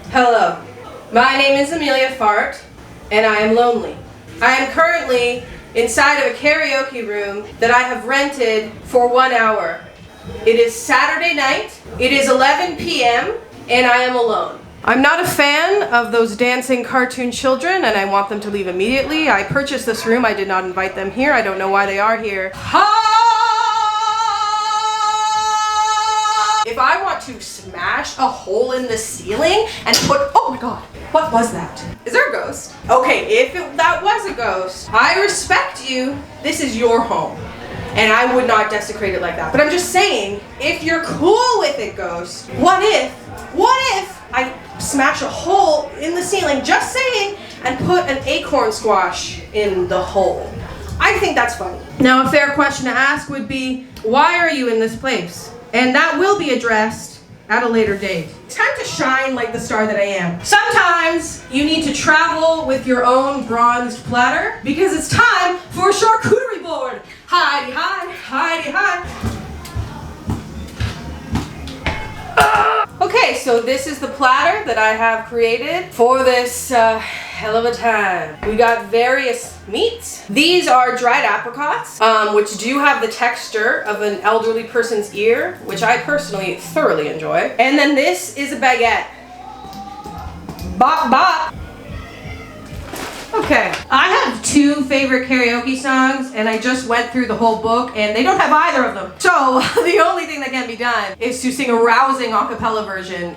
Hello, my name is Emilia Fart, and I am lonely. I am currently inside of a karaoke room that I have rented for 1 hour. It is Saturday night, it is 11 p.m., and I am alone. I'm not a fan of those dancing cartoon children, and I want them to leave immediately. I purchased this room, I did not invite them here, I don't know why they are here. If I want to smash a hole in the ceiling and put, oh my god, what was that? Is there a ghost? Okay, if that was a ghost, I respect you. This is your home. And I would not desecrate it like that. But I'm just saying, if you're cool with it, ghost, what if I smash a hole in the ceiling, just saying, and put an acorn squash in the hole? I think that's funny. Now, a fair question to ask would be, why are you in this place? And that will be addressed at a later date. It's time to shine like the star that I am. Sometimes you need to travel with your own bronzed platter because it's time for a charcuterie board. Hidey hi, hidey hi. Okay, so this is the platter that I have created for this hell of a time. We got various meats. These are dried apricots, which do have the texture of an elderly person's ear, which I personally thoroughly enjoy. And then this is a baguette. Bop, bop. Okay, I have two favorite karaoke songs, and I just went through the whole book, and they don't have either of them. So the only thing that can be done is to sing a rousing a cappella version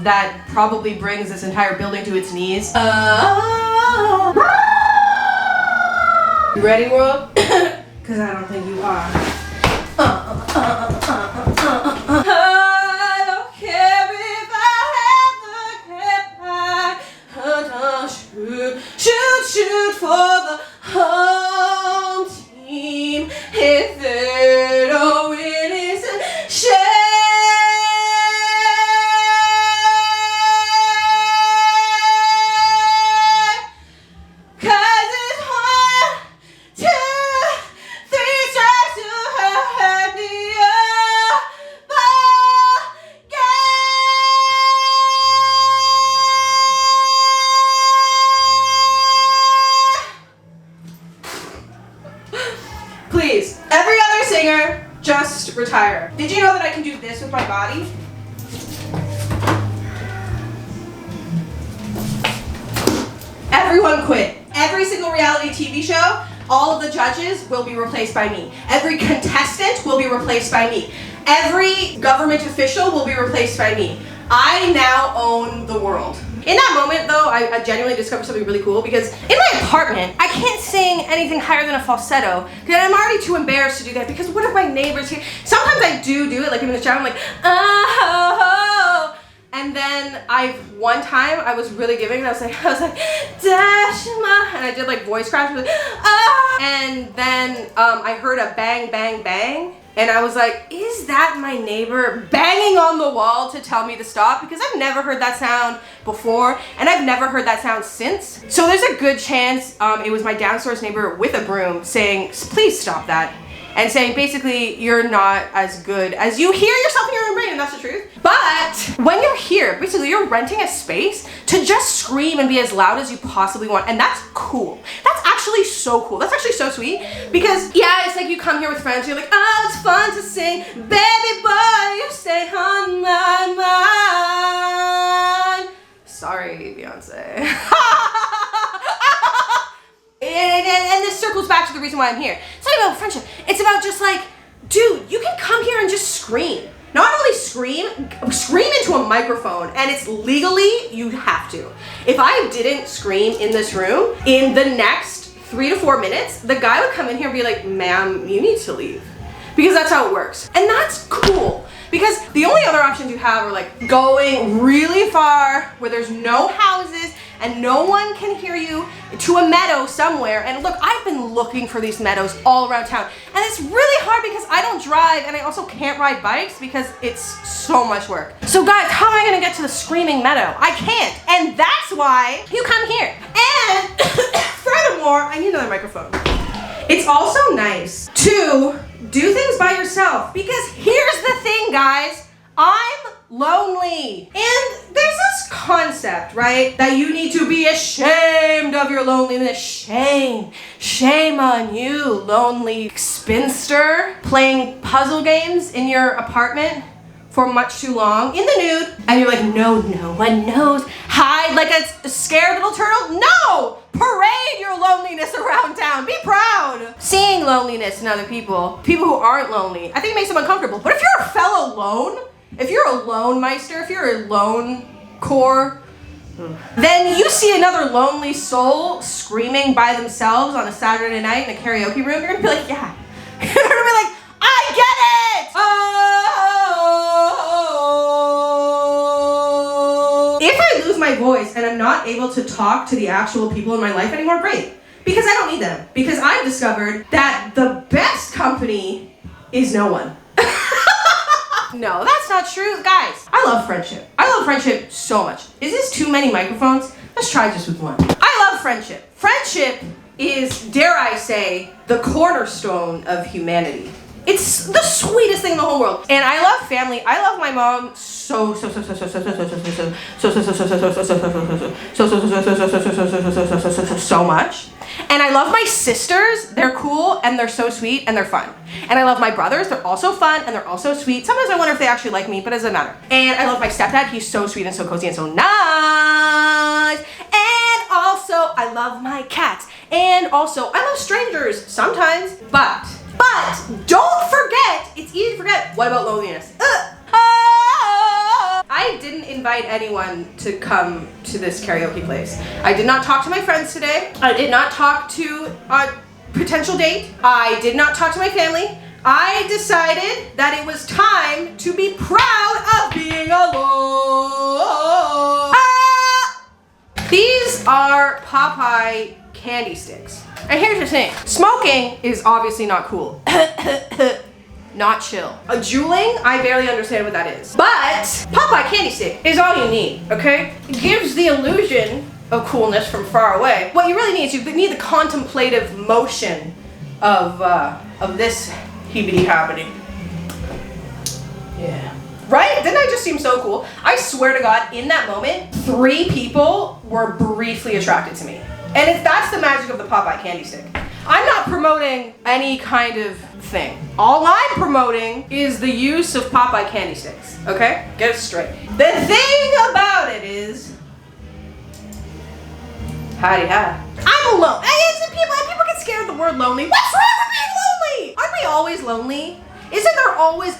that probably brings this entire building to its knees. You ready, world? Because I don't think you are. I don't care if I have the shoot for the home team. If they don't win, it's a shame. 'Cause it's 1, 2, 3 strikes to hurt the ball game. Please, every other singer, just retire. Did you know that I can do this with my body? Everyone quit. Every single reality TV show, all of the judges will be replaced by me. Every contestant will be replaced by me. Every government official will be replaced by me. I now own the world. In that moment, though, I genuinely discovered something really cool because in my apartment, I can't sing anything higher than a falsetto because I'm already too embarrassed to do that because what if my neighbors hear? Sometimes I do it, like in the shower, I'm like, oh. And then one time I was really giving and I was like, dash ma, and I did like voice cracks, like, ah. And then I heard a bang, bang, bang. And I was like, is that my neighbor banging on the wall to tell me to stop? Because I've never heard that sound before, and I've never heard that sound since. So there's a good chance it was my downstairs neighbor with a broom saying, please stop that. And saying basically, you're not as good as you hear yourself in your own brain, and that's the truth. But when you're here, basically you're renting a space to just scream and be as loud as you possibly want, and that's cool. That's actually so cool. That's actually so sweet because yeah, it's like you come here with friends, you're like, oh, it's fun to sing, baby boy, you stay on my mind. Sorry, Beyonce. And this circles back to the reason why I'm here. It's not about friendship. It's about just like, dude, you can come here and just scream. Not only scream into a microphone, and it's legally, you have to. If I didn't scream in this room, in the next 3 to 4 minutes, the guy would come in here and be like, ma'am, you need to leave. Because that's how it works. And that's cool. Because the only other options you have are like going really far where there's no houses and no one can hear you to a meadow somewhere. And look, I've been looking for these meadows all around town. And it's really hard because I don't drive and I also can't ride bikes because it's so much work. So guys, how am I gonna get to the screaming meadow? I can't. And that's why you come here. And furthermore, I need another microphone. It's also nice to do things by yourself because here's the thing, guys. I'm lonely and there's there's this concept, right, that you need to be ashamed of your loneliness. Shame on you, lonely spinster, playing puzzle games in your apartment for much too long in the nude, and you're like, no one knows. Hide like a scared little turtle. No! Parade your loneliness around town. Be proud. Seeing loneliness in other people who aren't lonely, I think it makes them uncomfortable. But if you're a fellow lone, if you're a lone meister, if you're a lone core, then you see another lonely soul screaming by themselves on a Saturday night in a karaoke room, you're gonna be like, yeah. You're gonna be like, I get it! Oh. If I lose my voice and I'm not able to talk to the actual people in my life anymore, great. Because I don't need them. Because I've discovered that the best company is no one. No, that's not true. Guys, I love friendship. I love friendship so much. Is this too many microphones? Let's try just with one. I love friendship. Friendship is, dare I say, the cornerstone of humanity. It's the sweetest thing in the whole world. And I love family. I love my mom so much. And I love my sisters. They're cool and they're so sweet and they're fun. And I love my brothers. They're also fun and they're also sweet. Sometimes I wonder if they actually like me, but it doesn't matter. And I love my stepdad. He's so sweet and so cozy and so nice. And also, I love my cats. And also, I love strangers sometimes, but don't forget, it's easy to forget, what about loneliness? I didn't invite anyone to come to this karaoke place. I did not talk to my friends today. I did not talk to a potential date. I did not talk to my family. I decided that it was time to be proud of being alone. These are Popeye candy sticks. And here's the thing. Smoking is obviously not cool. Not chill. A juuling, I barely understand what that is. But Popeye candy stick is all you need, okay? It gives the illusion of coolness from far away. What you really need is you need the contemplative motion of this heebity-hobbity. Yeah. Right? Didn't I just seem so cool? I swear to God, in that moment, 3 people were briefly attracted to me. And that's the magic of the Popeye candy stick. I'm not promoting any kind of thing. All I'm promoting is the use of Popeye candy sticks, okay? Get it straight. The thing about it is, howdy hi. I'm alone. People get scared of the word lonely. What's wrong with being lonely? Aren't we always lonely? Isn't there always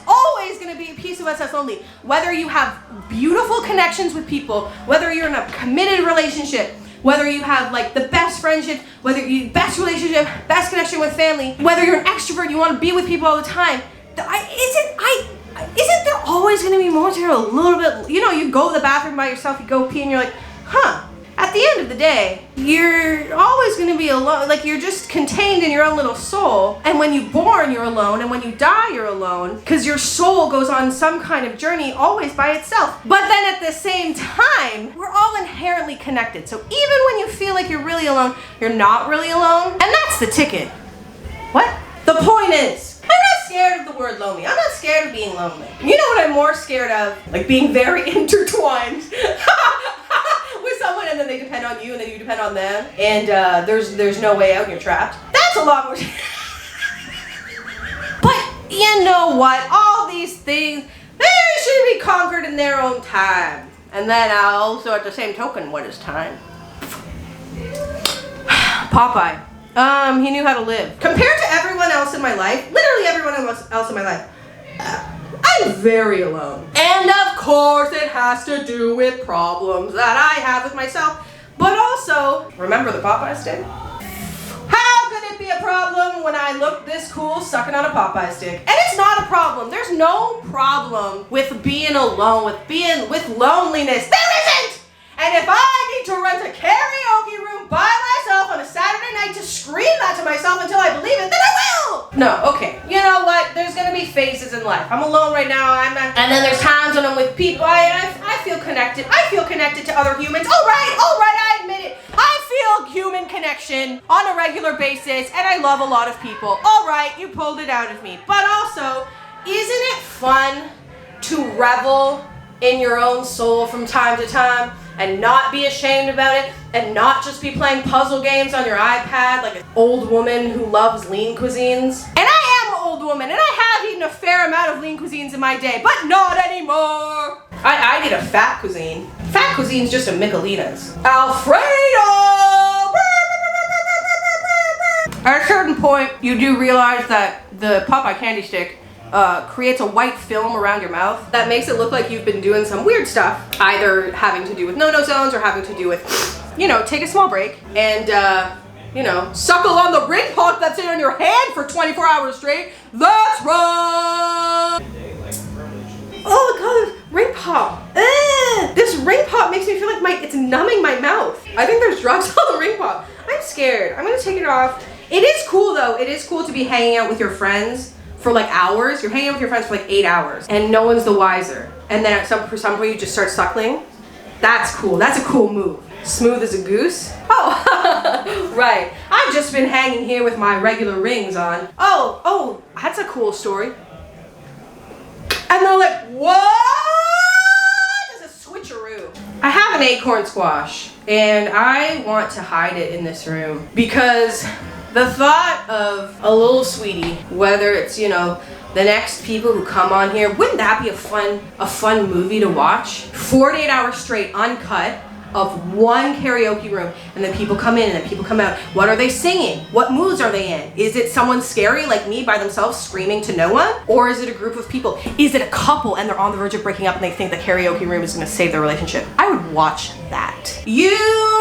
gonna be a piece of us that's lonely? Whether you have beautiful connections with people, whether you're in a committed relationship, whether you have like the best friendship, whether you best relationship, best connection with family, whether you're an extrovert, you want to be with people all the time. Isn't there always going to be moments where you're a little bit, you go to the bathroom by yourself, you go pee and you're like, at the end of the day, you're always going to be alone. Like you're just contained in your own little soul. And when you're born, you're alone. And when you die, you're alone. Because your soul goes on some kind of journey always by itself. But then at the same time, we're all inherently connected. So even when you feel like you're really alone, you're not really alone. And that's the ticket. What? The point is, I'm not scared of the word lonely. I'm not scared of being lonely. You know what I'm more scared of? Like being very intertwined. With someone and then they depend on you and then you depend on them and there's no way out and you're trapped. That's a lot more. But you know what? All these things, they should be conquered in their own time. And then also at the same token, what is time? Popeye. He knew how to live. Compared to everyone else in my life, literally everyone else in my life, I'm very alone. And of course it has to do with problems that I have with myself. But also, remember the Popeye stick? How could it be a problem when I look this cool sucking on a Popeye stick? And it's not a problem. There's no problem with being alone, with loneliness. There isn't! And if I need to rent a karaoke room by myself on a Saturday night to scream that to myself until I believe it, then I will! No, okay. You know what? There's gonna be phases in life. I'm alone right now, and then there's times when I'm with people, I feel connected. I feel connected to other humans. All right, I admit it. I feel human connection on a regular basis, and I love a lot of people. All right, you pulled it out of me. But also, isn't it fun to revel in your own soul from time to time and not be ashamed about it and not just be playing puzzle games on your iPad like an old woman who loves lean cuisines. And I am an old woman and I have eaten a fair amount of lean cuisines in my day, but not anymore. I eat a fat cuisine. Fat cuisine's just a Michelina's. Alfredo! At a certain point, you do realize that the Popeye candy stick creates a white film around your mouth that makes it look like you've been doing some weird stuff, either having to do with no-no zones or having to do with, take a small break and, suckle on the ring pop that's in on your hand for 24 hours straight. That's right! Oh god, ring pop. This ring pop makes me feel like it's numbing my mouth. I think there's drugs on the ring pop. I'm scared. I'm gonna take it off. It is cool though. It is cool to be hanging out with your friends for like hours. You're hanging out with your friends for like 8 hours and no one's the wiser. And then for some point you just start suckling. That's cool. That's a cool move. Smooth as a goose. Oh, right. I've just been hanging here with my regular rings on. Oh, that's a cool story. And they're like, what? There's a switcheroo. I have an acorn squash and I want to hide it in this room because the thought of a little sweetie, whether it's, the next people who come on here, wouldn't that be a fun movie to watch? 48 hours straight, uncut, of one karaoke room, and then people come in and then people come out. What are they singing? What moods are they in? Is it someone scary like me by themselves screaming to no one? Or is it a group of people? Is it a couple and they're on the verge of breaking up and they think the karaoke room is gonna save their relationship? I would watch that. You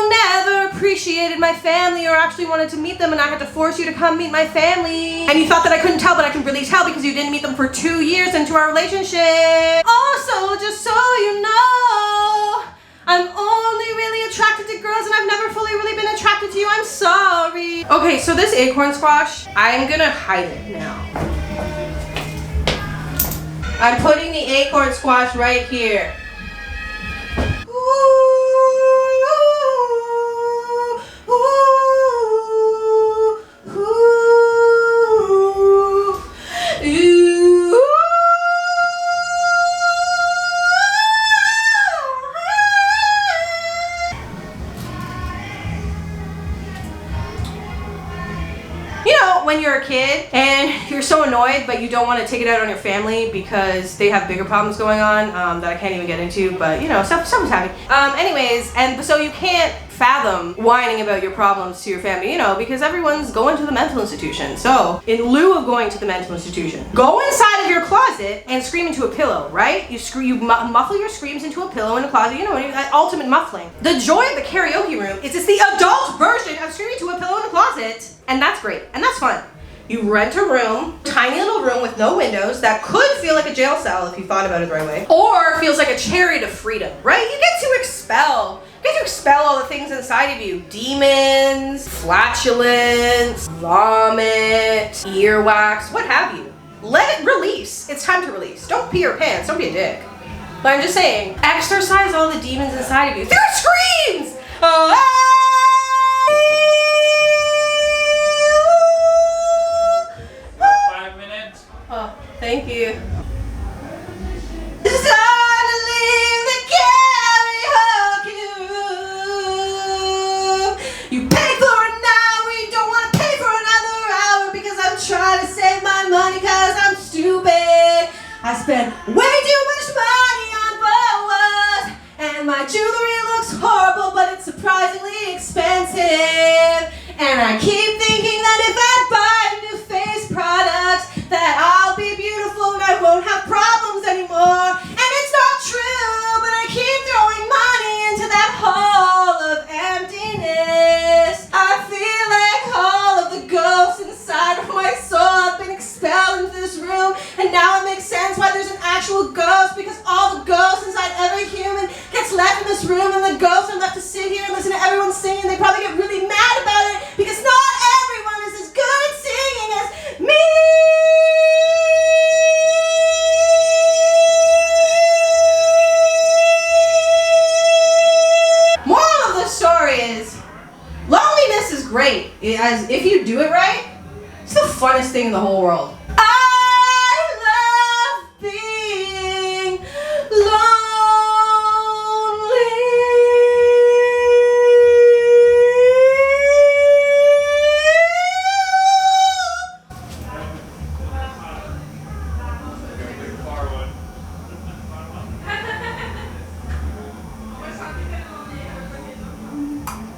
never appreciated my family or actually wanted to meet them and I had to force you to come meet my family. And you thought that I couldn't tell, but I can really tell because you didn't meet them for 2 years into our relationship. Also, just so you know, I'm only really attracted to girls and I've never fully really been attracted to you. I'm sorry. Okay, so this acorn squash, I'm gonna hide it now. I'm putting the acorn squash right here. When you're a kid and you're so annoyed but you don't want to take it out on your family because they have bigger problems going on that I can't even get into, but stuff's happening. Anyways, and so you can't fathom whining about your problems to your family, because everyone's going to the mental institution. So in lieu of going to the mental institution, go inside of your closet and scream into a pillow, right? You muffle your screams into a pillow in a closet, ultimate muffling. The joy of the karaoke room is it's the adult version of screaming to a pillow in a closet. And that's great, and that's fun. You rent a room, tiny little room with no windows that could feel like a jail cell if you thought about it the right way, or feels like a chariot of freedom, right? You get to expel all the things inside of you. Demons, flatulence, vomit, earwax, what have you. Let it release. It's time to release. Don't pee your pants, don't be a dick. But I'm just saying, exercise all the demons inside of you through screams! Oh, 5 minutes. Oh, thank you. It's time to leave the karaoke room. You pay for it now, we don't want to pay for another hour because I'm trying to save my money because I'm stupid. I spent way too much money on boas and my jewelry looks horrible but it's surprisingly expensive. And I keep thinking that if I buy new face products that I'll be beautiful and I won't have problems anymore. And it's not true, but I keep throwing money into that hole of emptiness. I feel like all of the ghosts inside of my soul have been expelled into this room, and now it makes sense why there's an actual ghost, because all the ghosts inside every human gets left in this room and the ghosts are left to sit here and listen to everyone singing. They probably get really mad about it because not everyone is as good at singing as me. Moral of the story is, loneliness is great. If you do it right, it's the funnest thing in the whole world.